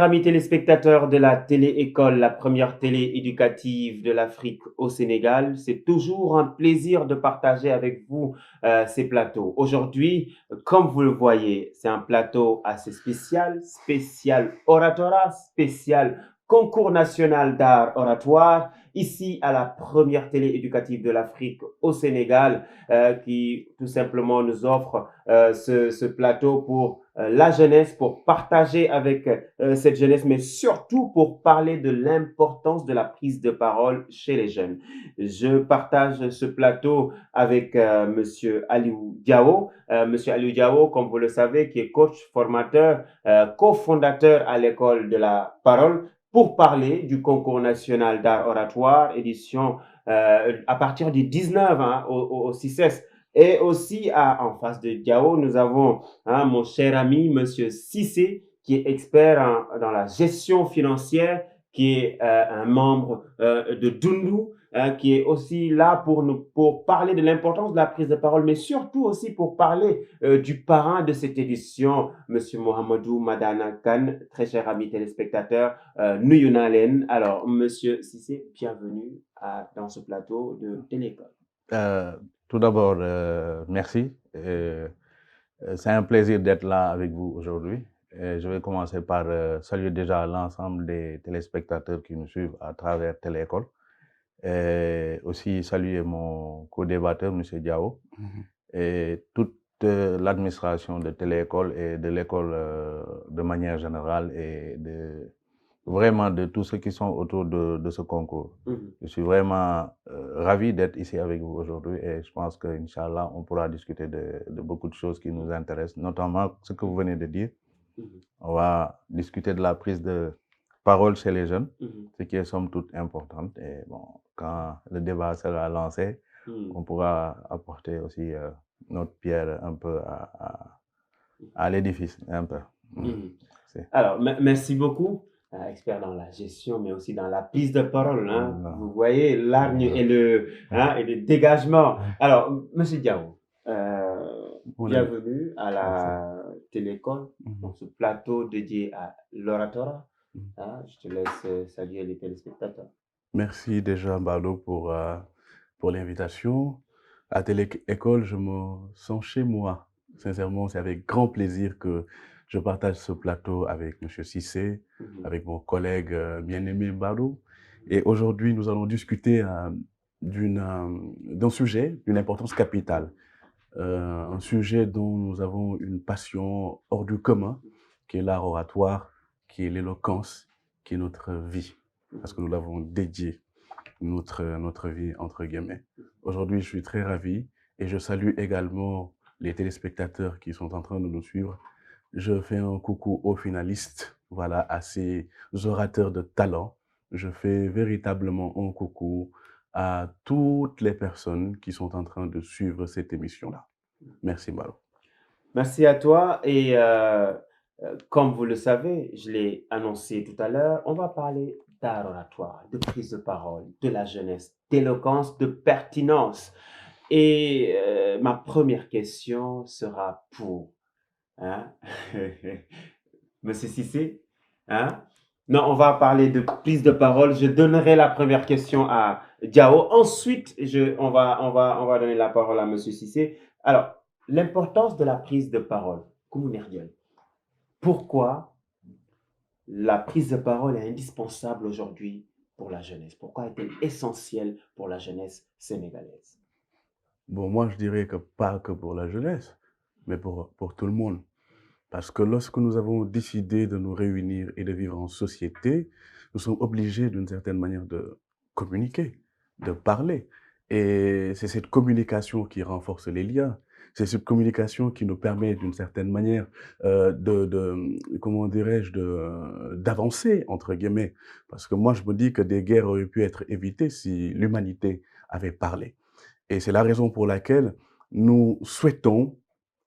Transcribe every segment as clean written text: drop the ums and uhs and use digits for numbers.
amis téléspectateurs de la télé-école, la première télé éducative de l'Afrique au Sénégal, c'est toujours un plaisir de partager avec vous ces plateaux. Aujourd'hui, comme vous le voyez, c'est un plateau assez spécial, spécial oratorat, spécial concours national d'art oratoire, ici à la première télé éducative de l'Afrique au Sénégal, qui tout simplement nous offre ce plateau pour la jeunesse, pour partager avec cette jeunesse, mais surtout pour parler de l'importance de la prise de parole chez les jeunes. Je partage ce plateau avec Monsieur Aliou Diao. Monsieur Aliou Diao, comme vous le savez, qui est coach, formateur, cofondateur à l'école de la parole, pour parler du concours national d'art oratoire, édition à partir du 19 au 6S. Et aussi, en face de Diao, nous avons mon cher ami, Monsieur Cissé, qui est expert dans la gestion financière, qui est un membre de Dundu, qui est aussi là pour parler de l'importance de la prise de parole, mais surtout aussi pour parler du parrain de cette édition, Monsieur Mohamedou Madana Khan, très cher ami téléspectateur, Nuyunalen. Alors, Monsieur Cissé, bienvenue dans ce plateau de Télécom. Tout d'abord, merci. C'est un plaisir d'être là avec vous aujourd'hui. Je vais commencer par saluer déjà l'ensemble des téléspectateurs qui nous suivent à travers Télécole. Et aussi saluer mon co-débatteur, M. Diao, et toute l'administration de Télécole et de l'école de manière générale et vraiment de tous ceux qui sont autour de ce concours. Je suis vraiment ravi d'être ici avec vous aujourd'hui et je pense qu'Inch'Allah, on pourra discuter de beaucoup de choses qui nous intéressent, notamment ce que vous venez de dire. On va discuter de la prise de parole chez les jeunes, ce qui est somme toute importante. Et bon, quand le débat sera lancé, on pourra apporter aussi notre pierre un peu à l'édifice, un peu. Alors, merci beaucoup. Expert dans la gestion, mais aussi dans la prise de parole. Vous voyez, l'argne et le dégagement. Alors, Monsieur Diao, bienvenue à la télécole, dans ce plateau dédié à l'oratorat. Je te laisse saluer les téléspectateurs. Merci déjà, Balo, pour l'invitation. À Téléécole, je me sens chez moi. Sincèrement, c'est avec grand plaisir que je partage ce plateau avec M. Cissé, avec mon collègue bien-aimé Balo. Et aujourd'hui, nous allons discuter d'un sujet d'une importance capitale. Un sujet dont nous avons une passion hors du commun, qui est l'art oratoire, qui est l'éloquence, qui est notre vie. Parce que nous l'avons dédié notre vie, entre guillemets. Aujourd'hui, je suis très ravi et je salue également les téléspectateurs qui sont en train de nous suivre. Je fais un coucou aux finalistes, voilà, à ces orateurs de talent. Je fais véritablement un coucou à toutes les personnes qui sont en train de suivre cette émission-là. Merci, Malo. Merci à toi et comme vous le savez, je l'ai annoncé tout à l'heure, on va parler d'art oratoire, de prise de parole, de la jeunesse, d'éloquence, de pertinence. Et ma première question sera pour Monsieur Cissé. Non, on va parler de prise de parole. Je donnerai la première question à Diao. Ensuite, on va donner la parole à Monsieur Cissé. Alors, l'importance de la prise de parole. Pourquoi la prise de parole est indispensable aujourd'hui pour la jeunesse? Pourquoi est-elle essentielle pour la jeunesse sénégalaise? Bon, moi, je dirais que pas que pour la jeunesse, mais pour tout le monde. Parce que lorsque nous avons décidé de nous réunir et de vivre en société, nous sommes obligés d'une certaine manière de communiquer, de parler. Et c'est cette communication qui renforce les liens. C'est cette communication qui nous permet d'une certaine manière comment dirais-je, d'avancer, entre guillemets. Parce que moi, je me dis que des guerres auraient pu être évitées si l'humanité avait parlé. Et c'est la raison pour laquelle nous souhaitons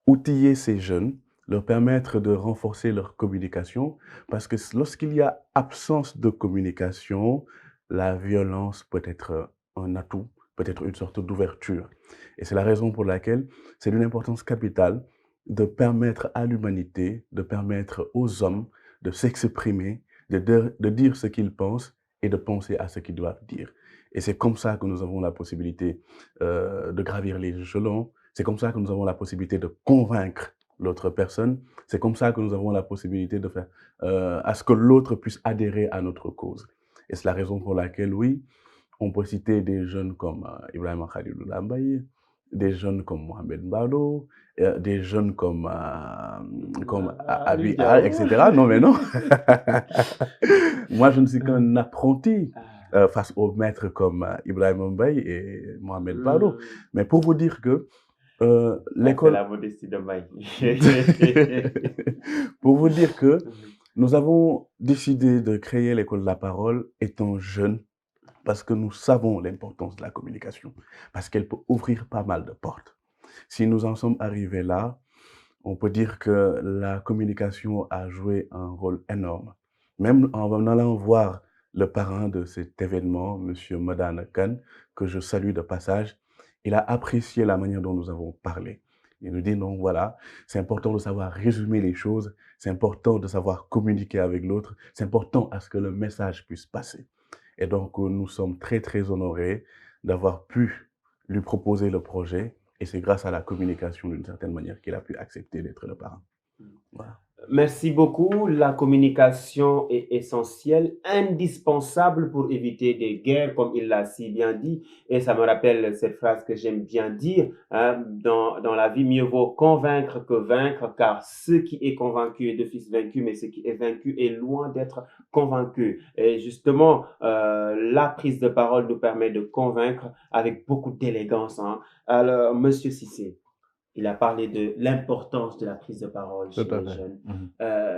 outiller ces jeunes, leur permettre de renforcer leur communication, parce que lorsqu'il y a absence de communication, la violence peut être un atout, peut être une sorte d'ouverture. Et c'est la raison pour laquelle c'est d'une importance capitale de permettre à l'humanité, de permettre aux hommes de s'exprimer, de dire ce qu'ils pensent et de penser à ce qu'ils doivent dire. Et c'est comme ça que nous avons la possibilité de gravir les échelons, c'est comme ça que nous avons la possibilité de convaincre l'autre personne, c'est comme ça que nous avons la possibilité de faire à ce que l'autre puisse adhérer à notre cause. Et c'est la raison pour laquelle, oui, on peut citer des jeunes comme Ibrahim Khalilou Lambaye, des jeunes comme Mohamed Mbado, des jeunes comme Abi, etc. Non, mais non. Moi, je ne suis qu'un apprenti face aux maîtres comme Ibrahim Mbaye et Mohamed Mbado. Mais pour vous dire que l'école... C'est la modestie de Mbaye. Pour vous dire que nous avons décidé de créer l'école de la parole étant jeunes, parce que nous savons l'importance de la communication, parce qu'elle peut ouvrir pas mal de portes. Si nous en sommes arrivés là, on peut dire que la communication a joué un rôle énorme. Même en allant voir le parrain de cet événement, M. Madane Khan, que je salue de passage, il a apprécié la manière dont nous avons parlé. Il nous dit, non, voilà, c'est important de savoir résumer les choses, c'est important de savoir communiquer avec l'autre, c'est important à ce que le message puisse passer. Et donc, nous sommes très, très honorés d'avoir pu lui proposer le projet. Et c'est grâce à la communication, d'une certaine manière, qu'il a pu accepter d'être le parrain. Voilà. Merci beaucoup. La communication est essentielle, indispensable pour éviter des guerres, comme il l'a si bien dit. Et ça me rappelle cette phrase que j'aime bien dire, hein, dans la vie, mieux vaut convaincre que vaincre, car ce qui est convaincu est d'office vaincu, mais ce qui est vaincu est loin d'être convaincu. Et justement, la prise de parole nous permet de convaincre avec beaucoup d'élégance. Hein. Alors, Monsieur Cissé, il a parlé de l'importance de la prise de parole chez les jeunes.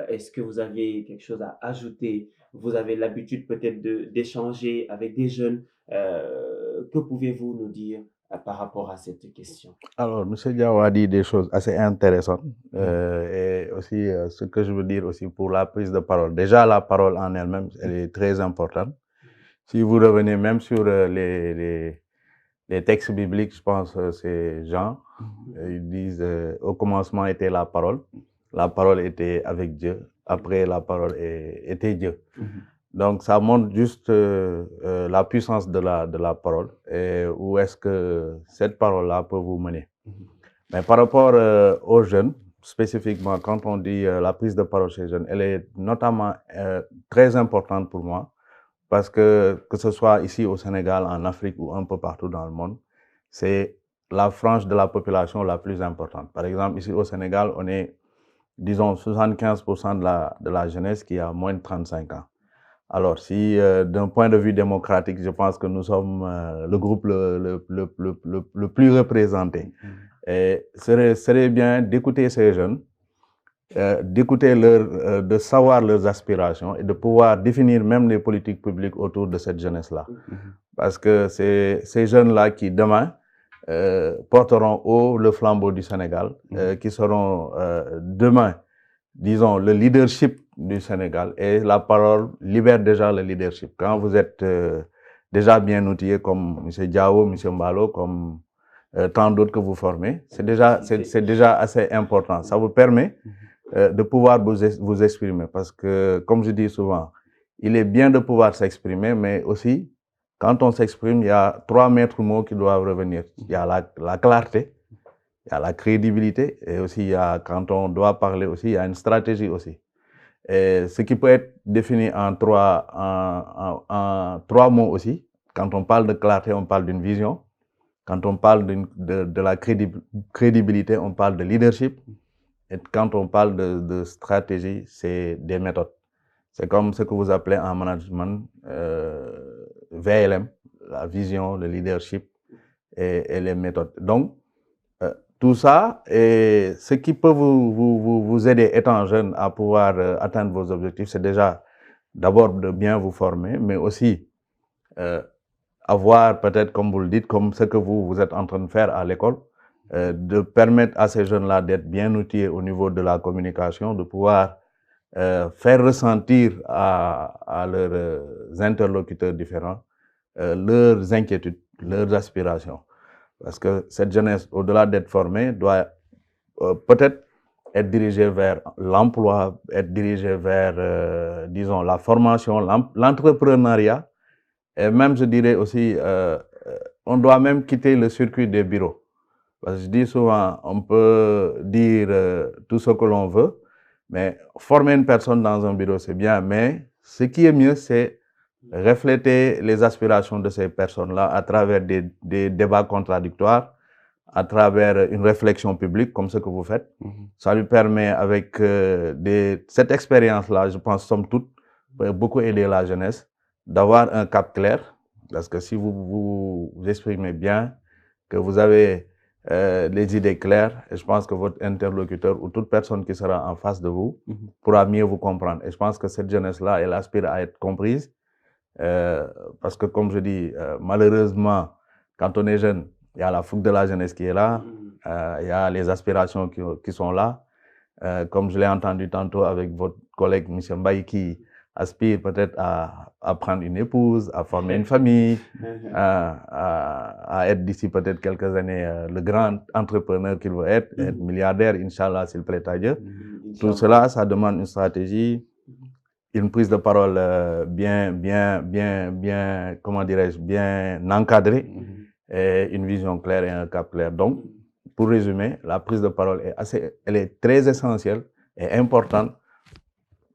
Est-ce que vous avez quelque chose à ajouter? Vous avez l'habitude peut-être d'échanger avec des jeunes. Que pouvez-vous nous dire par rapport à cette question? Alors, M. Diaw a dit des choses assez intéressantes. Et aussi, ce que je veux dire aussi pour la prise de parole. Déjà, la parole en elle-même, elle est très importante. Si vous revenez même sur les textes bibliques, je pense que c'est Jean, ils disent au commencement était la parole était avec Dieu, après la parole était Dieu. Donc ça montre juste la puissance de la parole et où est-ce que cette parole-là peut vous mener. Mais par rapport aux jeunes, spécifiquement quand on dit la prise de parole chez les jeunes, elle est notamment très importante pour moi. Parce que ce soit ici au Sénégal, en Afrique ou un peu partout dans le monde, c'est la frange de la population la plus importante. Par exemple, ici au Sénégal, on est, disons, 75% de la jeunesse qui a moins de 35 ans. Alors, si d'un point de vue démocratique, je pense que nous sommes le groupe le plus représenté. Et serait bien d'écouter ces jeunes, d'écouter de savoir leurs aspirations et de pouvoir définir même les politiques publiques autour de cette jeunesse-là. Parce que c'est ces jeunes-là qui, demain, porteront haut le flambeau du Sénégal, qui seront demain, disons, le leadership du Sénégal. Et la parole libère déjà le leadership. Quand vous êtes déjà bien outillé comme M. Diaw, M. Mbalo, comme tant d'autres que vous formez, c'est déjà assez important. Ça vous permet de pouvoir vous exprimer. Parce que, comme je dis souvent, il est bien de pouvoir s'exprimer, mais aussi, quand on s'exprime, il y a 3 maîtres mots qui doivent revenir. Il y a la clarté, il y a la crédibilité, et aussi, il y a, quand on doit parler aussi, il y a une stratégie aussi. Et ce qui peut être défini en 3 mots aussi. Quand on parle de clarté, on parle d'une vision. Quand on parle de la crédibilité, on parle de leadership. Et quand on parle de stratégie, c'est des méthodes. C'est comme ce que vous appelez en management VLM, la vision, le leadership et les méthodes. Donc, tout ça, et ce qui peut vous aider étant jeune à pouvoir atteindre vos objectifs, c'est déjà d'abord de bien vous former, mais aussi avoir peut-être, comme vous le dites, comme ce que vous êtes en train de faire à l'école, de permettre à ces jeunes-là d'être bien outillés au niveau de la communication, de pouvoir faire ressentir à leurs interlocuteurs différents leurs inquiétudes, leurs aspirations. Parce que cette jeunesse, au-delà d'être formée, doit peut-être être dirigé vers l'emploi, être dirigé vers, disons, la formation, l'entrepreneuriat. Et même, je dirais aussi, on doit même quitter le circuit des bureaux. Parce que je dis souvent, on peut dire tout ce que l'on veut, mais former une personne dans un bureau, c'est bien, mais ce qui est mieux, c'est refléter les aspirations de ces personnes-là à travers des débats contradictoires, à travers une réflexion publique, comme ce que vous faites. Ça lui permet, avec cette expérience-là, je pense, somme toute, peut beaucoup aider la jeunesse, d'avoir un cap clair, parce que si vous exprimez bien, que vous avez les idées claires, et je pense que votre interlocuteur ou toute personne qui sera en face de vous pourra mieux vous comprendre. Et je pense que cette jeunesse-là, elle aspire à être comprise, parce que, comme je dis, malheureusement, quand on est jeune, il y a la fougue de la jeunesse qui est là, il y a les aspirations qui sont là. Comme je l'ai entendu tantôt avec votre collègue M. Mbaye, qui aspire peut-être à prendre une épouse, à former une famille, à être d'ici peut-être quelques années le grand entrepreneur qu'il veut être milliardaire, Inch'Allah, s'il plaît à Dieu. Tout cela, ça demande une stratégie, une prise de parole comment dirais-je, bien encadrée, et une vision claire et un cap clair. Donc, pour résumer, la prise de parole elle est très essentielle et importante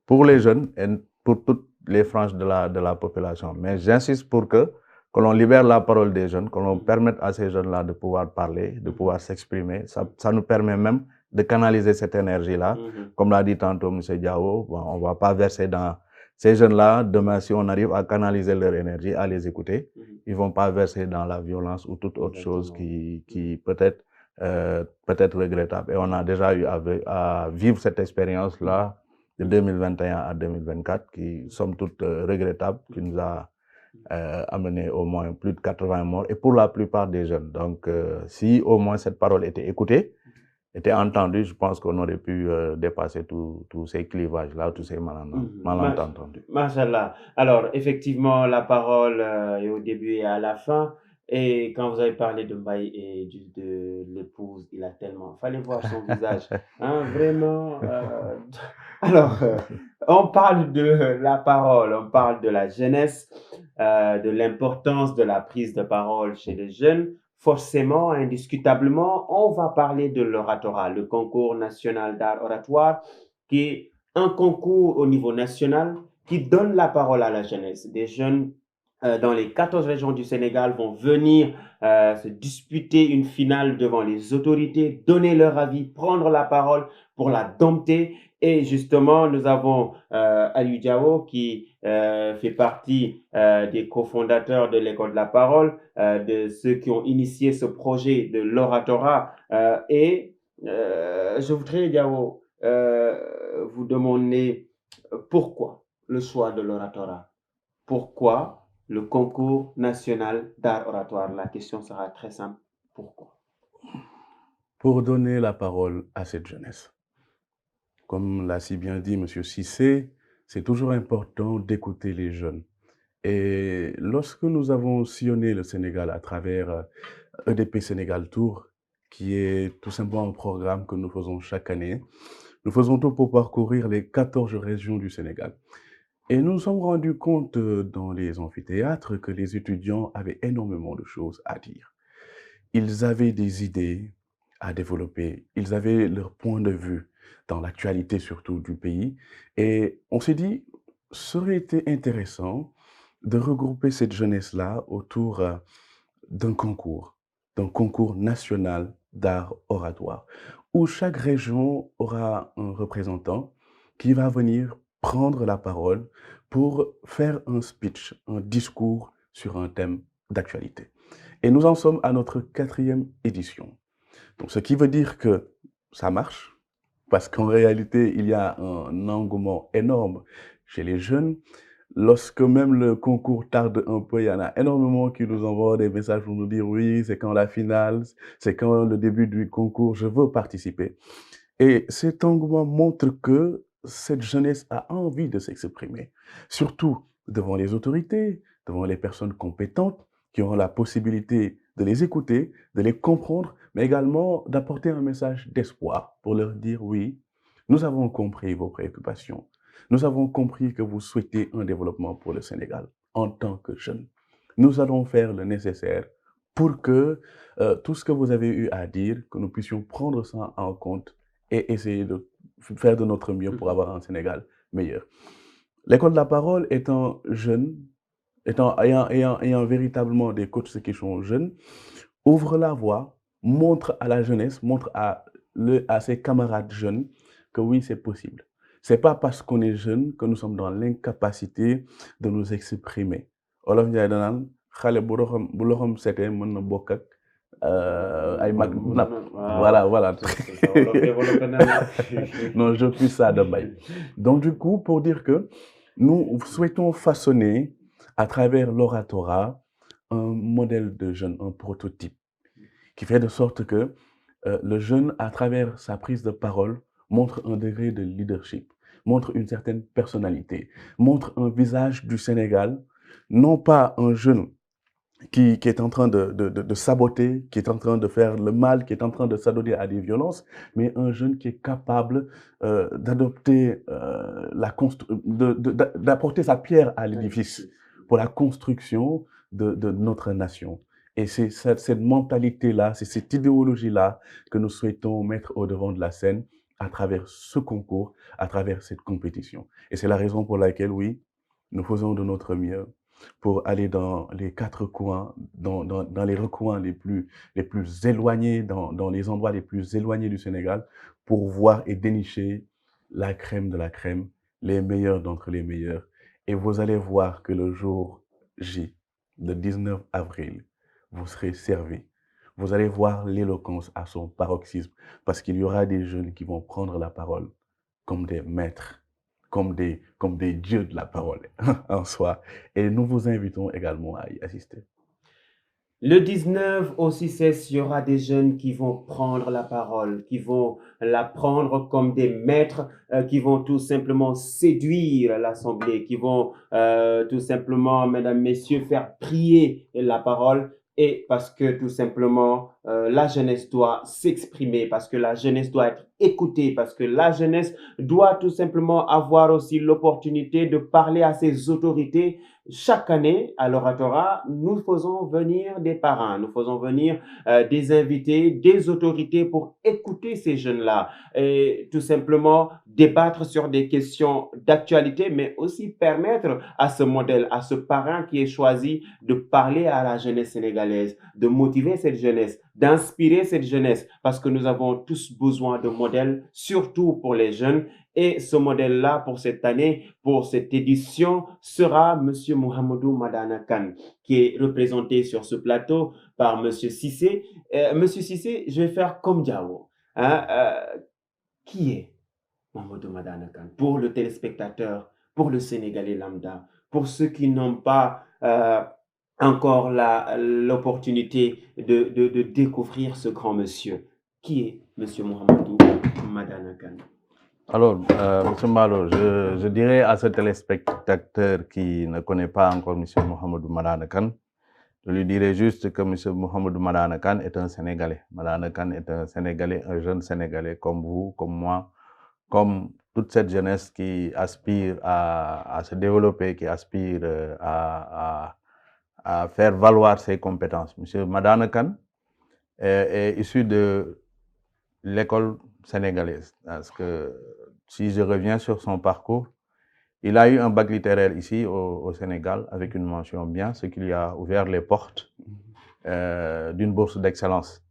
pour les jeunes et pour toutes les franges de la population. Mais j'insiste pour que l'on libère la parole des jeunes, que l'on permette à ces jeunes-là de pouvoir parler, de pouvoir s'exprimer. Ça nous permet même de canaliser cette énergie-là. Comme l'a dit tantôt M. Diao, on ne va pas verser dans ces jeunes-là. Demain, si on arrive à canaliser leur énergie, à les écouter, ils ne vont pas verser dans la violence ou toute autre chose qui peut-être regrettable. Et on a déjà eu à vivre cette expérience-là de 2021 à 2024, qui, somme toute, regrettable, qui nous a amené au moins plus de 80 morts, et pour la plupart des jeunes. Donc, si au moins cette parole était écoutée, était entendue, je pense qu'on aurait pu dépasser tous ces clivages-là, tous ces malentendus. Machallah. Alors, effectivement, la parole est au début et à la fin. Et quand vous avez parlé de Mbaye et de l'épouse, il a tellement... Fallait voir son visage. Hein, vraiment. Alors, on parle de la parole, on parle de la jeunesse, de l'importance de la prise de parole chez les jeunes. Forcément, indiscutablement, on va parler de l'oratorat, le concours national d'art oratoire, qui est un concours au niveau national qui donne la parole à la jeunesse. Des jeunes dans les 14 régions du Sénégal vont venir se disputer une finale devant les autorités, donner leur avis, prendre la parole pour la dompter. Et justement, nous avons Aliou Diao qui fait partie des cofondateurs de l'École de la parole, de ceux qui ont initié ce projet de l'oratorat. Je voudrais, Diao, vous demander pourquoi le choix de l'oratorat? Pourquoi le concours national d'art oratoire? La question sera très simple. Pourquoi? Pour donner la parole à cette jeunesse. Comme l'a si bien dit M. Cissé, c'est toujours important d'écouter les jeunes. Et lorsque nous avons sillonné le Sénégal à travers EDP Sénégal Tour, qui est tout simplement un programme que nous faisons chaque année, nous faisons tout pour parcourir les 14 régions du Sénégal. Et nous nous sommes rendus compte dans les amphithéâtres que les étudiants avaient énormément de choses à dire. Ils avaient des idées à développer, ils avaient leur point de vue dans l'actualité surtout du pays. Et on s'est dit, ça aurait été intéressant de regrouper cette jeunesse-là autour d'un concours national d'art oratoire, où chaque région aura un représentant qui va venir prendre la parole pour faire un speech, un discours sur un thème d'actualité. Et nous en sommes à notre 4e édition. Donc, ce qui veut dire que ça marche, parce qu'en réalité, il y a un engouement énorme chez les jeunes. Lorsque même le concours tarde un peu, il y en a énormément qui nous envoient des messages pour nous dire oui, c'est quand la finale, c'est quand le début du concours, je veux participer. Et cet engouement montre que cette jeunesse a envie de s'exprimer, surtout devant les autorités, devant les personnes compétentes qui auront la possibilité de les écouter, de les comprendre, mais également d'apporter un message d'espoir pour leur dire oui, Nous avons compris vos préoccupations. Nous avons compris que vous souhaitez un développement pour le Sénégal en tant que jeunes. Nous allons faire le nécessaire pour que tout ce que vous avez eu à dire, que nous puissions prendre ça en compte et essayer de faire de notre mieux pour avoir un Sénégal meilleur. L'école de la parole étant jeune, ayant véritablement des coachs qui sont jeunes, ouvre la voie, montre à la jeunesse, montre à ses camarades jeunes que oui, c'est possible. C'est pas parce qu'on est jeune que nous sommes dans l'incapacité de nous exprimer. Olof Njaay da naan xale bu loxoom setee mën na bokk ak ay mag napp. Voilà. Non, je puis ça de Mbaye. Donc du coup, pour dire que nous souhaitons façonner à travers l'oratorat un modèle de jeune, un prototype, qui fait de sorte que le jeune, à travers sa prise de parole, montre un degré de leadership, montre une certaine personnalité, montre un visage du Sénégal, non pas un jeune qui est en train de saboter, qui est en train de faire le mal, qui est en train de s'adonner à des violences, mais un jeune qui est capable d'adopter d'apporter sa pierre à l'édifice pour la construction de notre nation. Et c'est cette mentalité-là, c'est cette idéologie-là que nous souhaitons mettre au devant de la scène à travers ce concours, à travers cette compétition. Et c'est la raison pour laquelle, oui, nous faisons de notre mieux pour aller dans les quatre coins, dans les recoins les plus éloignés, dans les endroits les plus éloignés du Sénégal, pour voir et dénicher la crème de la crème, les meilleurs d'entre les meilleurs. Et vous allez voir que le jour J, le 19 avril, vous serez servis. Vous allez voir l'éloquence à son paroxysme, parce qu'il y aura des jeunes qui vont prendre la parole comme des maîtres, comme des dieux de la parole en soi. Et nous vous invitons également à y assister. Le 19 au 6 il y aura des jeunes qui vont prendre la parole, qui vont la prendre comme des maîtres, qui vont tout simplement séduire l'Assemblée, qui vont tout simplement, mesdames, messieurs, faire prier la parole. Et parce que tout simplement, la jeunesse doit s'exprimer, parce que la jeunesse doit être écoutée, parce que la jeunesse doit tout simplement avoir aussi l'opportunité de parler à ses autorités. Chaque année, à l'oratorat, nous faisons venir des parrains, nous faisons venir des invités, des autorités pour écouter ces jeunes-là et tout simplement débattre sur des questions d'actualité, mais aussi permettre à ce modèle, à ce parrain qui est choisi de parler à la jeunesse sénégalaise, de motiver cette jeunesse, d'inspirer cette jeunesse, parce que nous avons tous besoin de modèles, surtout pour les jeunes. Et ce modèle-là, pour cette année, pour cette édition, sera M. Mohamedou Madana Kane, qui est représenté sur ce plateau par M. Cissé. M. Cissé, je vais faire comme Diao. Qui est Mohamedou Madana Kane pour le téléspectateur, pour le Sénégalais lambda, pour ceux qui n'ont pas encore l'opportunité de découvrir ce grand monsieur? Qui est M. Mohamedou Madana Kane? Alors, M. Malo, je dirais à ce téléspectateur qui ne connaît pas encore M. Mohamedou Madana Kane, je lui dirais juste que M. Mohamedou Madana Kane est un Sénégalais. Madana Kane est un Sénégalais, un jeune Sénégalais comme vous, comme moi, comme toute cette jeunesse qui aspire à se développer, qui aspire à faire valoir ses compétences. M. Madana Kane est issu de l'école sénégalaise. Parce que si je reviens sur son parcours, il a eu un bac littéraire ici au Sénégal avec une mention bien, ce qui lui a ouvert les portes d'une bourse d'excellence.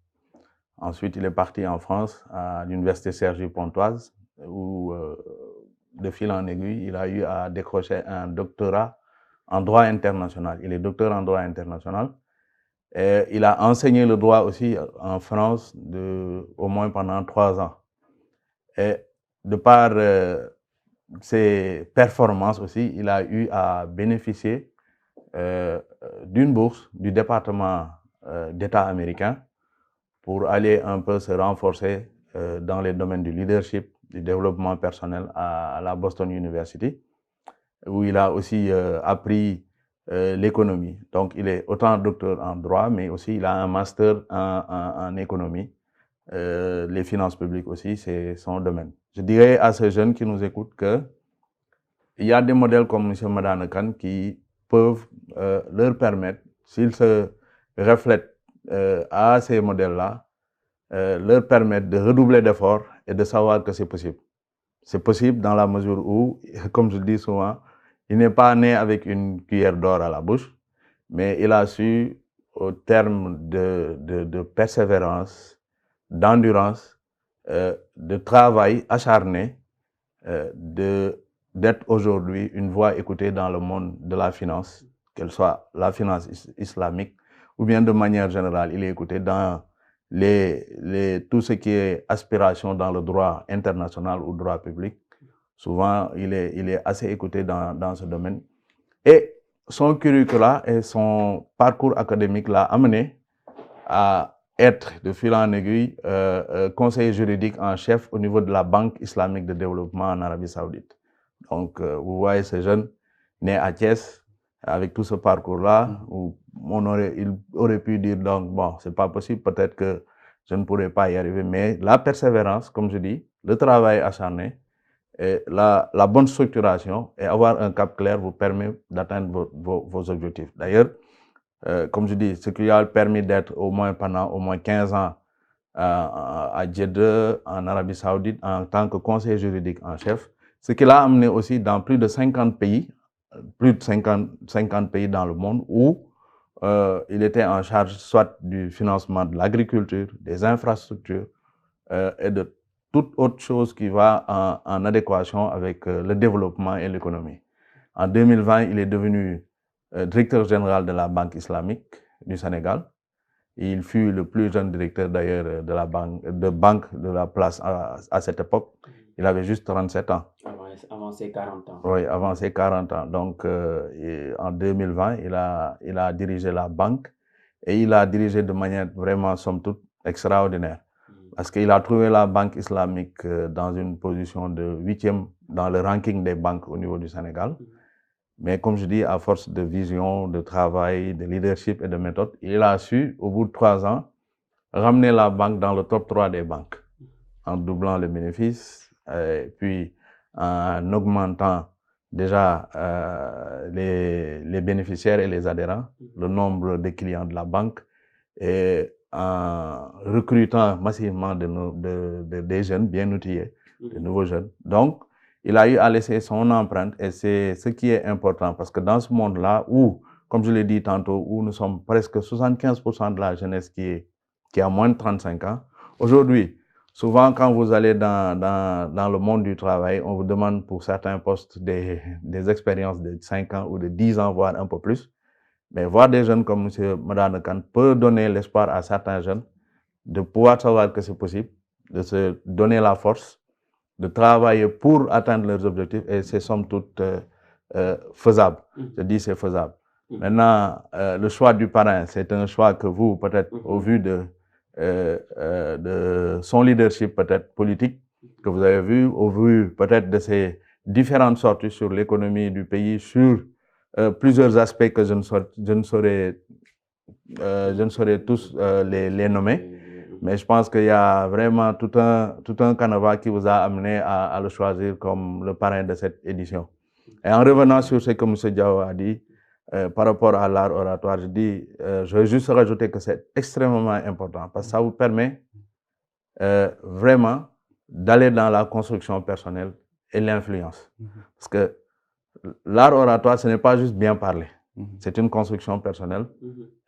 Ensuite, il est parti en France à l'université Cergy-Pontoise où, de fil en aiguille, il a eu à décrocher un doctorat en droit international. Il est docteur en droit international. Et il a enseigné le droit aussi en France au moins pendant 3 ans. Et de par ses performances aussi, il a eu à bénéficier d'une bourse du département d'État américain pour aller un peu se renforcer dans les domaines du leadership, du développement personnel à la Boston University, où il a aussi appris l'économie. Donc, il est autant docteur en droit, mais aussi il a un master en économie les finances publiques aussi, c'est son domaine. Je dirais à ces jeunes qui nous écoutent qu'il y a des modèles comme M. Madane Kane qui peuvent leur permettre, s'ils se reflètent à ces modèles-là, leur permettre de redoubler d'efforts et de savoir que c'est possible. C'est possible dans la mesure où, comme je dis souvent, il n'est pas né avec une cuillère d'or à la bouche, mais il a su, au terme de persévérance, d'endurance, de travail acharné, d'être aujourd'hui une voix écoutée dans le monde de la finance, qu'elle soit la finance islamique ou bien de manière générale, il est écouté dans tout ce qui est aspiration dans le droit international ou droit public. Souvent, il est assez écouté dans ce domaine. Et son curriculum et son parcours académique l'a amené à être, de fil en aiguille, conseiller juridique en chef au niveau de la Banque islamique de développement en Arabie Saoudite. Donc, vous voyez ces jeunes nés à Thiès, avec tout ce parcours-là, où il aurait pu dire, donc, bon, c'est pas possible, peut-être que je ne pourrais pas y arriver, mais la persévérance, comme je dis, le travail acharné, et la bonne structuration et avoir un cap clair vous permet d'atteindre vos objectifs. D'ailleurs, comme je dis, ce qui a permis d'être pendant au moins 15 ans à Jeddah, en Arabie Saoudite, en tant que conseiller juridique en chef, ce qui l'a amené aussi dans plus de 50 pays, plus de 50 pays dans le monde où il était en charge soit du financement de l'agriculture, des infrastructures et de toute autre chose qui va en adéquation avec le développement et l'économie. En 2020, il est devenu directeur général de la Banque islamique du Sénégal. Il fut le plus jeune directeur d'ailleurs de la banque de la place à cette époque. Il avait juste 37 ans. Avant ses 40 ans. Oui, avant ses 40 ans. Donc, en 2020, il a dirigé la banque et il a dirigé de manière vraiment, somme toute, extraordinaire. Parce qu'il a trouvé la Banque islamique dans une position de 8e dans le ranking des banques au niveau du Sénégal. Mais comme je dis, à force de vision, de travail, de leadership et de méthode, il a su, au bout de 3 ans, ramener la banque dans le top 3 des banques, en doublant les bénéfices, puis en augmentant déjà les bénéficiaires et les adhérents, le nombre de clients de la banque, et en recrutant massivement des jeunes bien outillés, de nouveaux jeunes. Donc, il a eu à laisser son empreinte et c'est ce qui est important parce que dans ce monde-là où, comme je l'ai dit tantôt, où nous sommes presque 75% de la jeunesse qui a moins de 35 ans, aujourd'hui, souvent quand vous allez dans le monde du travail, on vous demande pour certains postes des expériences de 5 ans ou de 10 ans, voire un peu plus. Mais voir des jeunes comme M. Madane Kane peut donner l'espoir à certains jeunes de pouvoir savoir que c'est possible, de se donner la force, de travailler pour atteindre leurs objectifs et c'est somme toute faisable. Je dis c'est faisable. Maintenant, le choix du parrain, c'est un choix que vous, peut-être au vu de son leadership peut-être politique que vous avez vu, au vu peut-être de ses différentes sorties sur l'économie du pays, sur plusieurs aspects que je ne saurais tous les nommer. Mais je pense qu'il y a vraiment tout un canevas qui vous a amené à le choisir comme le parrain de cette édition. Et en revenant sur ce que M. Diao a dit, par rapport à l'art oratoire, je vais juste rajouter que c'est extrêmement important parce que ça vous permet vraiment d'aller dans la construction personnelle et l'influence. Parce que l'art oratoire, ce n'est pas juste bien parler, c'est une construction personnelle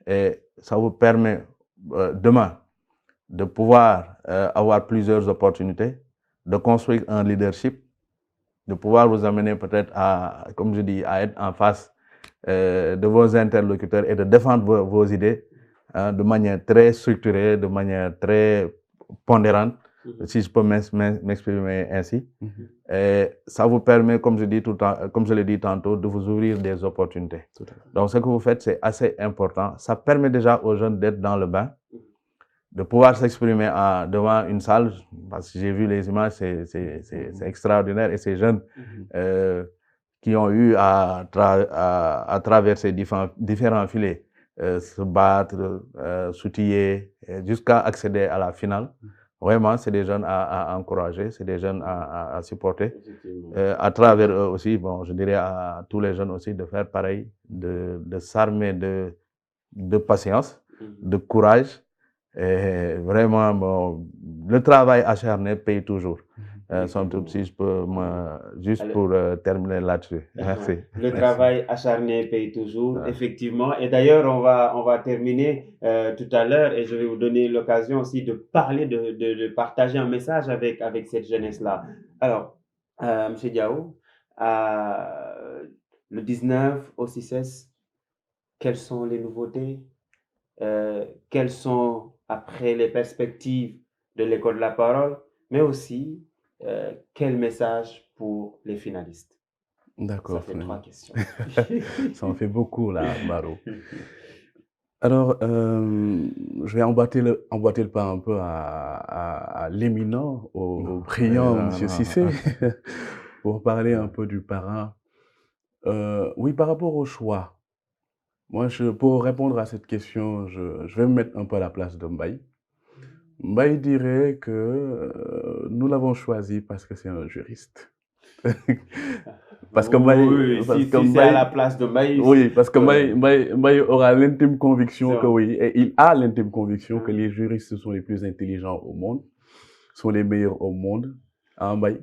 et ça vous permet demain de pouvoir avoir plusieurs opportunités, de construire un leadership, de pouvoir vous amener peut-être à, comme je dis, à être en face de vos interlocuteurs et de défendre vos idées de manière très structurée, de manière très pondérante, si je peux m'exprimer ainsi. Et ça vous permet, comme je l'ai dit tantôt, de vous ouvrir des opportunités. Donc ce que vous faites, c'est assez important. Ça permet déjà aux jeunes d'être dans le bain, de pouvoir s'exprimer devant une salle, parce que j'ai vu les images, c'est extraordinaire. Et ces jeunes qui ont eu à traverser différents filets, se battre, s'outiller, jusqu'à accéder à la finale, vraiment, c'est des jeunes à encourager, c'est des jeunes à supporter. Effectivement. À travers eux aussi, bon, je dirais à tous les jeunes aussi de faire pareil, de s'armer de patience, de courage. Et vraiment, bon, le travail acharné paye toujours. Sans doute, si je peux juste Alors, pour terminer là-dessus. Merci. le Merci. travail acharné paye toujours, Ouais. effectivement. Et d'ailleurs, on va terminer tout à l'heure et je vais vous donner l'occasion aussi de parler, de partager un message avec cette jeunesse-là. Alors, Monsieur Diao, le 19 au 6S, quelles sont les nouveautés? Quelles sont, après, les perspectives de l'école de la parole, mais aussi, quel message pour les finalistes? Ça D'accord, fait 3 questions. ça en fait beaucoup là, Maro. Alors, je vais emboîter le pas un peu à l'éminent, au brillant Monsieur Cissé, pour parler un peu du parrain. Oui, par rapport au choix, moi, pour répondre à cette question, je vais me mettre un peu à la place de Mbaye. Mbaye dirait que nous l'avons choisi parce que c'est un juriste. Parce que Oui, parce que si c'est à la place de Maïs, oui, parce que ouais. Mbaye aura l'intime conviction que So, oui, et il a l'intime conviction que hein, les juristes sont les plus intelligents au monde, sont les meilleurs au monde, hein, Mbaye.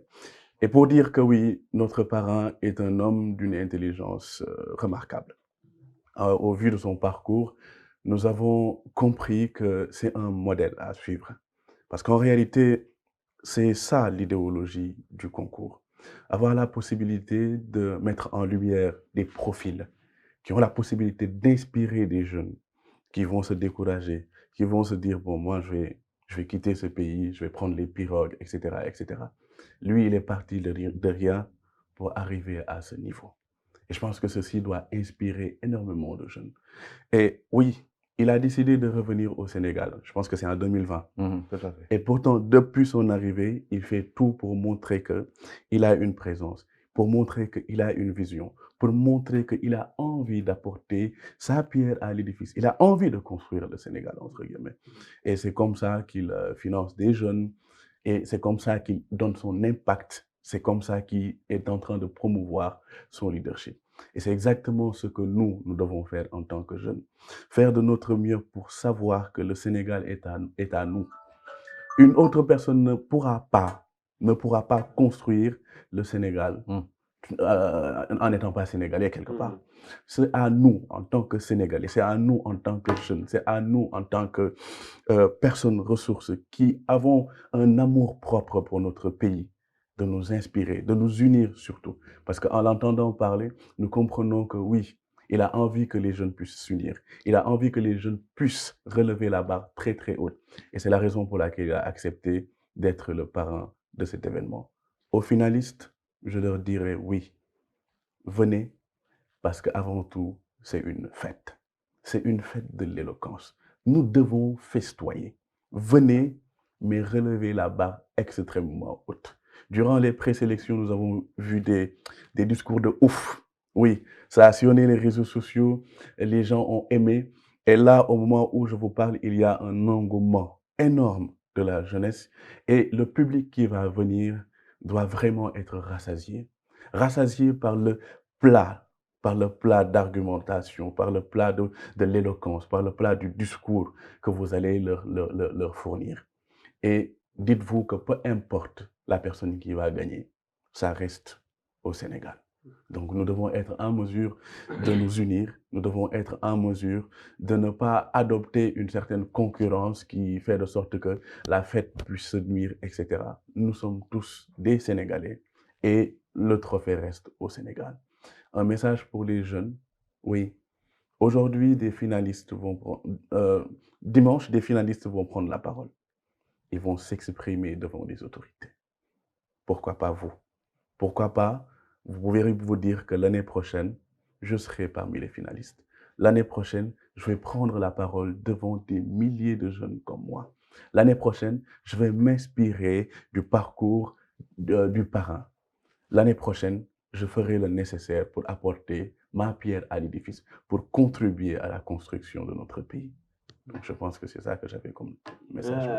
Et pour dire que oui, notre parrain est un homme d'une intelligence remarquable. Au vu de son parcours, nous avons compris que c'est un modèle à suivre. Parce qu'en réalité, c'est ça l'idéologie du concours. Avoir la possibilité de mettre en lumière des profils qui ont la possibilité d'inspirer des jeunes qui vont se décourager, qui vont se dire, bon, moi, je vais quitter ce pays, je vais prendre les pirogues, etc., etc. Lui, il est parti de rien pour arriver à ce niveau. Et je pense que ceci doit inspirer énormément de jeunes. Et oui, il a décidé de revenir au Sénégal. Je pense que c'est en 2020. Tout à fait. Et pourtant, depuis son arrivée, il fait tout pour montrer qu'il a une présence, pour montrer qu'il a une vision, pour montrer qu'il a envie d'apporter sa pierre à l'édifice. Il a envie de construire le Sénégal, entre guillemets. Et c'est comme ça qu'il finance des jeunes, et c'est comme ça qu'il donne son impact. C'est comme ça qu'il est en train de promouvoir son leadership. Et c'est exactement ce que nous devons faire en tant que jeunes. Faire de notre mieux pour savoir que le Sénégal est à nous. Une autre personne ne pourra pas construire le Sénégal en n'étant pas sénégalais quelque part. C'est à nous en tant que Sénégalais, c'est à nous en tant que jeunes, c'est à nous en tant que personnes ressources qui avons un amour propre pour notre pays, de nous inspirer, de nous unir surtout. Parce qu'en l'entendant parler, nous comprenons que oui, il a envie que les jeunes puissent s'unir. Il a envie que les jeunes puissent relever la barre très très haute. Et c'est la raison pour laquelle il a accepté d'être le parrain de cet événement. Aux finalistes, je leur dirais oui, venez, parce qu'avant tout, c'est une fête. C'est une fête de l'éloquence. Nous devons festoyer. Venez, mais relevez la barre extrêmement haute. Durant les présélections, nous avons vu des discours de ouf. Oui, ça a sillonné les réseaux sociaux, les gens ont aimé. Et là, au moment où je vous parle, il y a un engouement énorme de la jeunesse. Et le public qui va venir doit vraiment être rassasié. Rassasié plat par le plat d'argumentation, par le plat de l'éloquence, par le plat du discours que vous allez leur fournir. Et dites-vous que peu importe la personne qui va gagner, ça reste au Sénégal. Donc nous devons être en mesure de nous unir, nous devons être en mesure de ne pas adopter une certaine concurrence qui fait de sorte que la fête puisse se nuire, etc. Nous sommes tous des Sénégalais et le trophée reste au Sénégal. Un message pour les jeunes, oui. Aujourd'hui, dimanche, des finalistes vont prendre la parole. Ils vont s'exprimer devant des autorités. Pourquoi pas vous? Pourquoi pas, vous pouvez vous dire que l'année prochaine, je serai parmi les finalistes. L'année prochaine, je vais prendre la parole devant des milliers de jeunes comme moi. L'année prochaine, je vais m'inspirer du parcours du parrain. L'année prochaine, je ferai le nécessaire pour apporter ma pierre à l'édifice, pour contribuer à la construction de notre pays. Donc, je pense que c'est ça que j'avais comme message.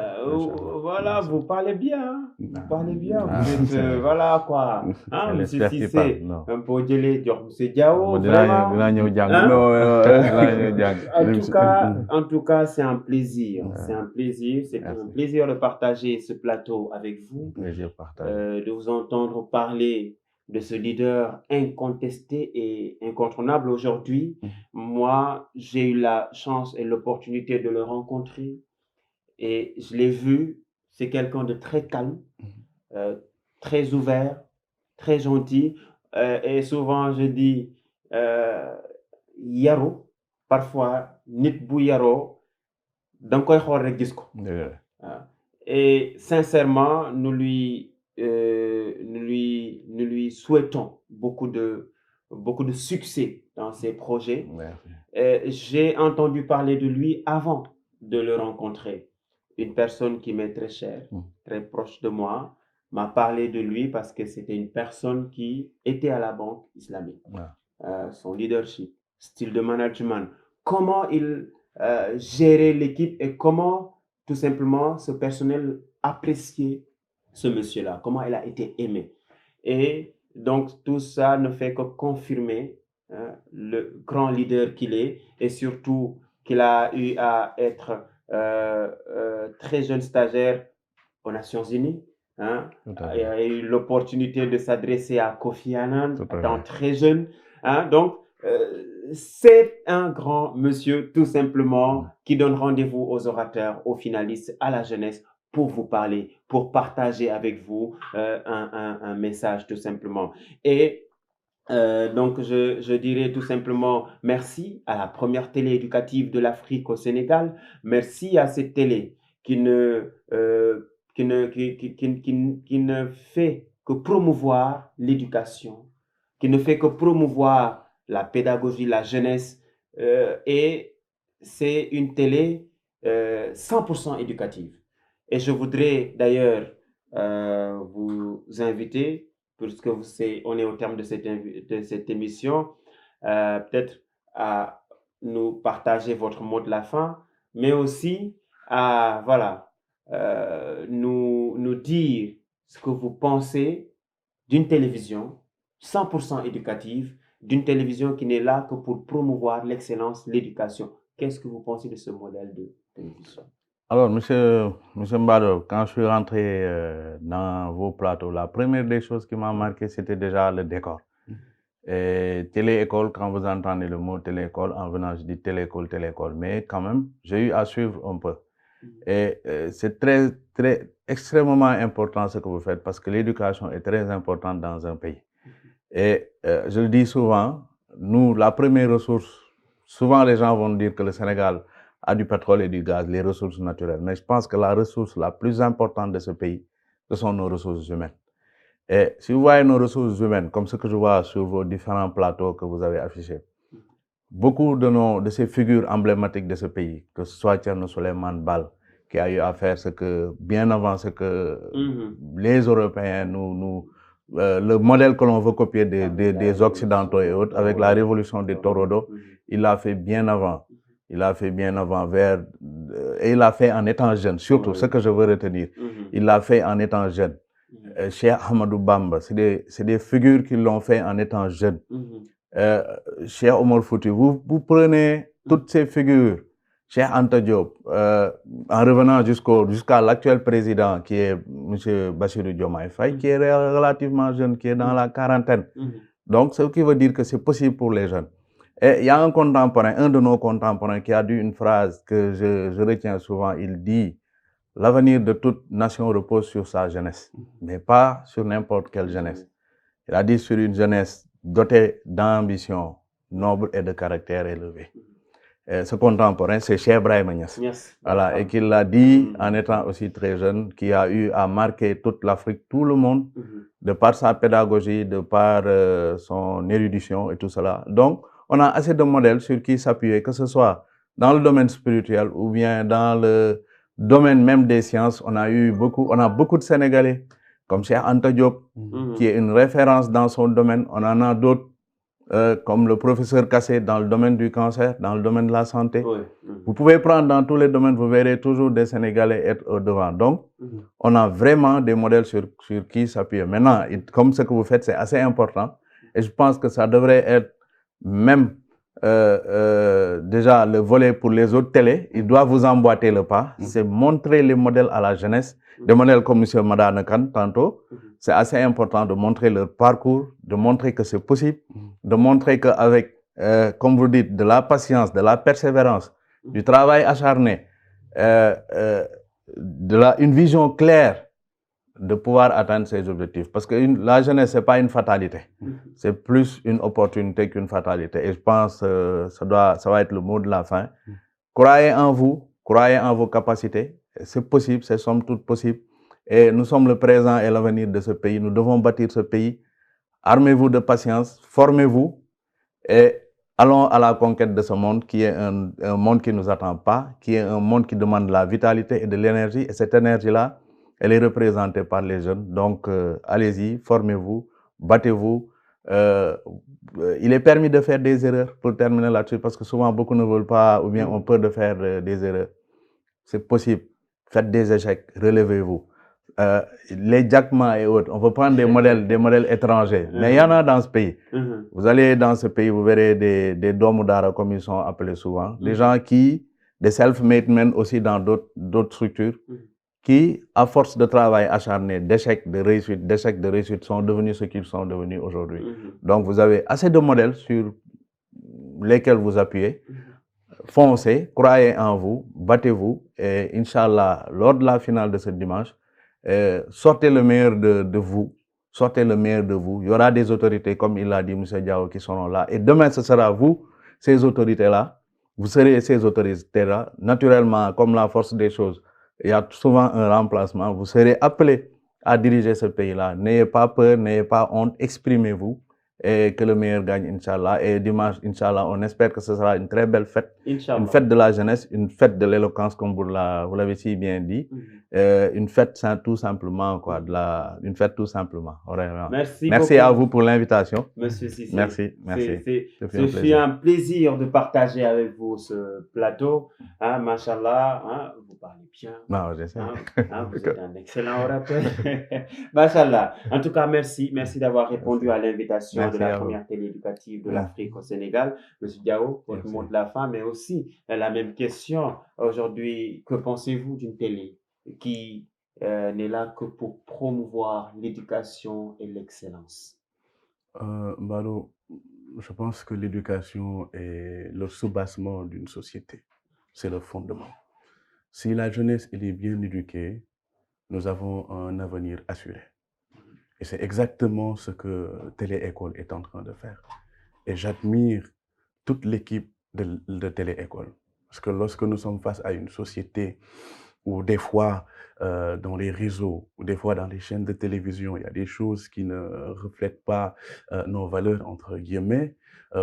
Voilà, vous parlez bien. Hein? Vous parlez bien. Ah, Vous êtes, voilà quoi. Hein, c'est Monsieur l'expert qui parle, Cissé, non. un peu de Monsieur Diao, Dinaa vraiment. dinaa ñëw jàng. Hein? Non, Dinaa ñëw jàng. En tout cas, c'est un plaisir. C'est un plaisir. C'est un Merci. plaisir de partager ce plateau avec vous, Plaisir partagé. de vous entendre parler de ce leader incontesté et incontournable aujourd'hui. Moi, j'ai eu la chance et l'opportunité de le rencontrer et je l'ai vu. C'est quelqu'un de très calme, très ouvert, très gentil. Et souvent, je dis yaru. Parfois, nit bu yaroo da nga koy xool rek gis ko. Et sincèrement, nous lui souhaitons beaucoup de succès dans ses projets. Merci. J'ai entendu parler de lui avant de le rencontrer. Une personne qui m'est très chère, très proche de moi, m'a parlé de lui parce que c'était une personne qui était à la Banque islamique. Son leadership, style de management, comment il gérait l'équipe et comment tout simplement ce personnel appréciait ce monsieur-là, comment il a été aimé. Et donc tout ça ne fait que confirmer le grand leader qu'il est et surtout qu'il a eu à être très jeune stagiaire aux Nations Unies. Hein. Il a eu l'opportunité de s'adresser à Kofi Annan étant très jeune. Hein. Donc, c'est un grand monsieur, tout simplement, qui donne rendez-vous aux orateurs, aux finalistes, à la jeunesse, pour vous parler, pour partager avec vous un message, tout simplement. Et donc, je dirais tout simplement merci à la première télé éducative de l'Afrique au Sénégal. Merci à cette télé qui ne fait que promouvoir l'éducation, qui ne fait que promouvoir la pédagogie, la jeunesse. Et c'est une télé 100% éducative. Et je voudrais d'ailleurs vous inviter, puisque on est au terme de cette émission, peut-être à nous partager votre mot de la fin, mais aussi à nous dire ce que vous pensez d'une télévision 100% éducative, d'une télévision qui n'est là que pour promouvoir l'excellence, l'éducation. Qu'est-ce que vous pensez de ce modèle de télévision? Alors, monsieur Mbado, quand je suis rentré dans vos plateaux, la première des choses qui m'a marqué, c'était déjà le décor. Et télé-école, quand vous entendez le mot télé-école, en venant, je dis télé-école, mais quand même, j'ai eu à suivre un peu. Et c'est extrêmement important ce que vous faites parce que l'éducation est très importante dans un pays. Et je le dis souvent, nous, la première ressource, souvent les gens vont dire que le Sénégal a du pétrole et du gaz, les ressources naturelles. Mais je pense que la ressource la plus importante de ce pays, ce sont nos ressources humaines. Et si vous voyez nos ressources humaines, comme ce que je vois sur vos différents plateaux que vous avez affichés, beaucoup de ces figures emblématiques de ce pays, que ce soit Thierno Souleymane Baal, qui a eu à faire ce que, bien avant ce que les Européens le modèle que l'on veut copier des Occidentaux et autres, avec la révolution des Torodo, il l'a fait bien avant. Il l'a fait bien avant, et il l'a fait en étant jeune, surtout ce que je veux retenir. Il l'a fait en étant jeune. Cheikh Ahmadou Bamba, c'est des figures qui l'ont fait en étant jeune. Cheikh Omar Fouti, vous prenez toutes ces figures, Cheikh Anta Diop, en revenant jusqu'à l'actuel président qui est M. Bassirou Diomaye Faye, qui est relativement jeune, qui est dans la quarantaine. Donc, ce qui veut dire que c'est possible pour les jeunes. Et il y a un de nos contemporains qui a dit une phrase que je retiens souvent, il dit « L'avenir de toute nation repose sur sa jeunesse, mais pas sur n'importe quelle jeunesse. » Il a dit sur une jeunesse dotée d'ambition, noble et de caractère élevé. Et ce contemporain, c'est Cheikh Ibrahima Niass. Voilà, et qu'il l'a dit en étant aussi très jeune, qui a eu à marquer toute l'Afrique, tout le monde, de par sa pédagogie, de par son érudition et tout cela. Donc, on a assez de modèles sur qui s'appuyer, que ce soit dans le domaine spirituel ou bien dans le domaine même des sciences. On a beaucoup de Sénégalais, comme Cheikh Anta Diop, qui est une référence dans son domaine. On en a d'autres comme le professeur Kassé dans le domaine du cancer, dans le domaine de la santé. Oui. Vous pouvez prendre dans tous les domaines, vous verrez toujours des Sénégalais être au devant. Donc, on a vraiment des modèles sur qui s'appuyer. Maintenant, comme ce que vous faites, c'est assez important. Et je pense que ça devrait être même déjà le volet pour les autres télés. Ils doivent vous emboîter le pas. C'est montrer les modèles à la jeunesse. Des modèles comme M. Madane Khan, tantôt. C'est assez important de montrer leur parcours, de montrer que c'est possible, de montrer qu'avec, comme vous dites, de la patience, de la persévérance, du travail acharné, une vision claire de pouvoir atteindre ses objectifs. Parce que la jeunesse, ce n'est pas une fatalité. C'est plus une opportunité qu'une fatalité. Et je pense que ça va être le mot de la fin. Croyez en vous, croyez en vos capacités. C'est possible, c'est somme toute possible. Et nous sommes le présent et l'avenir de ce pays. Nous devons bâtir ce pays. Armez-vous de patience, formez-vous et allons à la conquête de ce monde qui est un monde qui ne nous attend pas, qui est un monde qui demande de la vitalité et de l'énergie. Et cette énergie-là, elle est représentée par les jeunes. Donc, allez-y, formez-vous, battez-vous. Il est permis de faire des erreurs pour terminer là-dessus parce que souvent, beaucoup ne veulent pas ou bien ont peur de faire des erreurs. C'est possible. Faites des échecs, relevez-vous. Les Jack Ma et autres, on peut prendre des modèles étrangers. Mais il y en a dans ce pays. Vous allez dans ce pays, vous verrez des domudara, comme ils sont appelés souvent. Des gens des self-made men aussi dans d'autres structures, qui, à force de travail acharné, d'échecs, de réussite, sont devenus ce qu'ils sont devenus aujourd'hui. Donc, vous avez assez de modèles sur lesquels vous appuyez. Foncez, croyez en vous, battez-vous. Et Inch'Allah, lors de la finale de ce dimanche, sortez le meilleur de vous. Sortez le meilleur de vous. Il y aura des autorités, comme il l'a dit, M. Diao, qui seront là. Et demain, ce sera vous, ces autorités-là. Vous serez ces autorités-là. Naturellement, comme la force des choses, il y a souvent un remplacement. Vous serez appelés à diriger ce pays-là. N'ayez pas peur, n'ayez pas honte. Exprimez-vous. Et que le meilleur gagne, Inch'Allah. Et dimanche, Inch'Allah, on espère que ce sera une très belle fête. Une fête de la jeunesse, une fête de l'éloquence, comme vous l'avez si bien dit. Une fête tout simplement, quoi. Une fête tout simplement. Merci à vous pour l'invitation. Monsieur Cissé. Merci. Ce fut un plaisir de partager avec vous ce plateau. Hein, Machallah, hein, vous parlez bien. Non, j'essaie. Vous êtes un excellent orateur. Machallah. En tout cas, merci d'avoir répondu à l'invitation de la première télé éducative de l'Afrique au Sénégal. Monsieur Diao, votre mot de la fin, mais aussi la même question. Aujourd'hui, que pensez-vous d'une télé qui n'est là que pour promouvoir l'éducation et l'excellence? Balo, je pense que l'éducation est le soubassement d'une société. C'est le fondement. Si la jeunesse elle est bien éduquée, nous avons un avenir assuré. Et c'est exactement ce que Télé-École est en train de faire. Et j'admire toute l'équipe de Télé-École. Parce que lorsque nous sommes face à une société où des fois dans les réseaux, ou des fois dans les chaînes de télévision, il y a des choses qui ne reflètent pas nos valeurs, entre guillemets,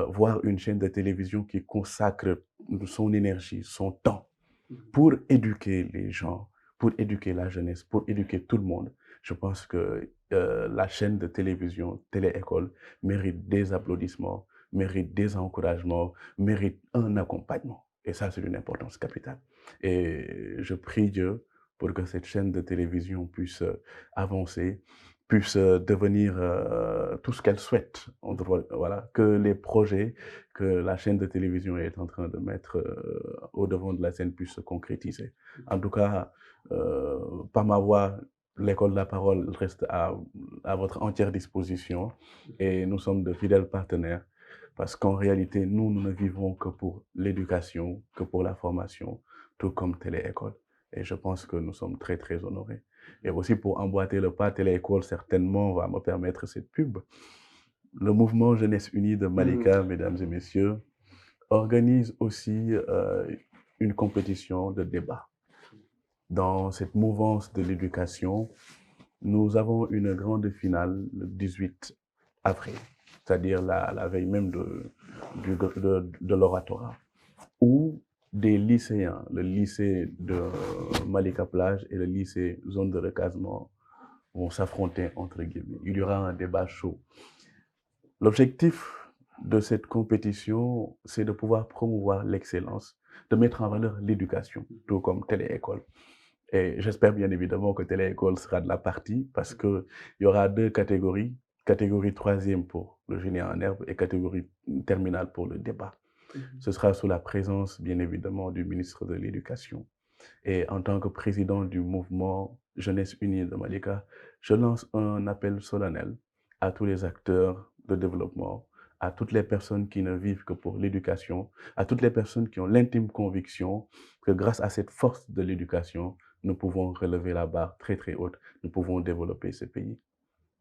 voir une chaîne de télévision qui consacre son énergie, son temps pour éduquer les gens, pour éduquer la jeunesse, pour éduquer tout le monde, je pense que la chaîne de télévision Télé-École mérite des applaudissements, mérite des encouragements, mérite un accompagnement. Et ça, c'est d'une importance capitale. Et je prie Dieu pour que cette chaîne de télévision puisse avancer, puisse devenir tout ce qu'elle souhaite. Voilà, que les projets que la chaîne de télévision est en train de mettre au devant de la scène puissent se concrétiser. En tout cas, par ma voix, l'école de la parole reste à votre entière disposition et nous sommes de fidèles partenaires parce qu'en réalité, nous ne vivons que pour l'éducation, que pour la formation, tout comme Télé-École. Et je pense que nous sommes très, très honorés. Et aussi pour emboîter le pas, Télé-École certainement va me permettre cette pub. Le mouvement Jeunesse Unie de Malika, mesdames et messieurs, organise aussi une compétition de débat. Dans cette mouvance de l'éducation, nous avons une grande finale le 18 avril, c'est-à-dire la veille même de l'oratorat, où des lycéens, le lycée de Malika Plage et le lycée Zone de Recasement vont s'affronter entre guillemets. Il y aura un débat chaud. L'objectif de cette compétition, c'est de pouvoir promouvoir l'excellence, de mettre en valeur l'éducation, tout comme Télé-École. Et j'espère bien évidemment que Télé-École sera de la partie parce qu'il y aura deux catégories, catégorie troisième pour le génie en herbe et catégorie terminale pour le débat. Ce sera sous la présence, bien évidemment, du ministre de l'Éducation. Et en tant que président du mouvement Jeunesse Unie de Malika, je lance un appel solennel à tous les acteurs de développement, à toutes les personnes qui ne vivent que pour l'éducation, à toutes les personnes qui ont l'intime conviction que grâce à cette force de l'éducation, nous pouvons relever la barre très très haute, nous pouvons développer ce pays.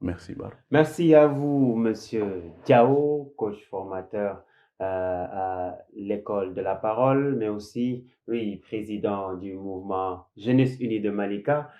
Merci, Bar. Merci à vous, Monsieur Diao, coach formateur à l'école de la parole, mais aussi, oui, président du mouvement Jeunesse Unie de Malika.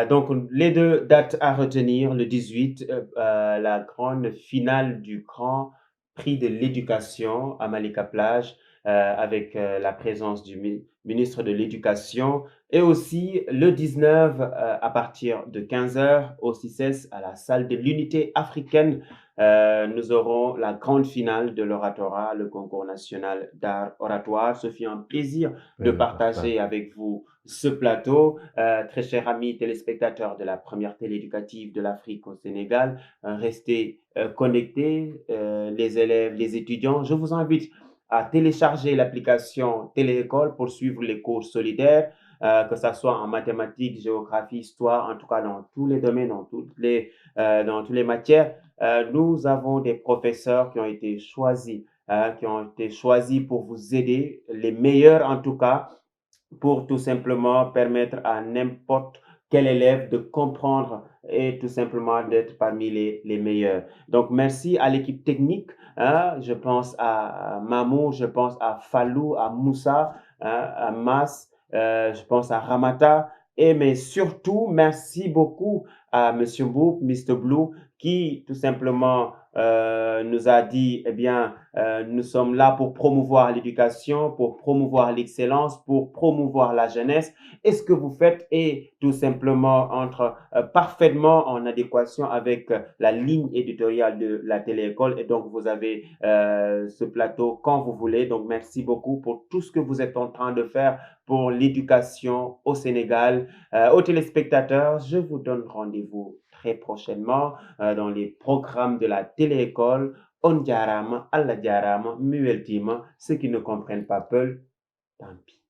Donc, les deux dates à retenir, le 18, la grande finale du Grand Prix de l'éducation à Malika Plage, avec la présence du ministre de l'Éducation, et aussi le 19 à partir de 15h au CICES à la salle de l'unité africaine. Nous aurons la grande finale de l'oratorat, le concours national d'art oratoire. Ce fut un plaisir de partager avec vous ce plateau. Très chers amis téléspectateurs de la première télé éducative de l'Afrique au Sénégal, restez connectés, les élèves, les étudiants. Je vous invite à télécharger l'application Télé-École pour suivre les cours solidaires, que ce soit en mathématiques, géographie, histoire, en tout cas dans tous les domaines, dans toutes les matières. Nous avons des professeurs qui ont été choisis pour vous aider, les meilleurs en tout cas, pour tout simplement permettre à n'importe quel élève de comprendre et tout simplement d'être parmi les meilleurs. Donc, merci à l'équipe technique. Je pense à Mamou, je pense à Fallou, à Moussa, à Mas, je pense à Ramata. Mais surtout, merci beaucoup à Monsieur Boop, Mr. Blue, qui tout simplement nous a dit, eh bien, nous sommes là pour promouvoir l'éducation, pour promouvoir l'excellence, pour promouvoir la jeunesse. Et ce que vous faites est tout simplement parfaitement en adéquation avec la ligne éditoriale de la télé-école. Et donc, vous avez ce plateau quand vous voulez. Donc, merci beaucoup pour tout ce que vous êtes en train de faire pour l'éducation au Sénégal. Aux téléspectateurs, je vous donne rendez-vous très prochainement dans les programmes de la télé-école. On jarama, Allah jarama, mi weltima. Ceux qui ne comprennent pas Peul, tant pis.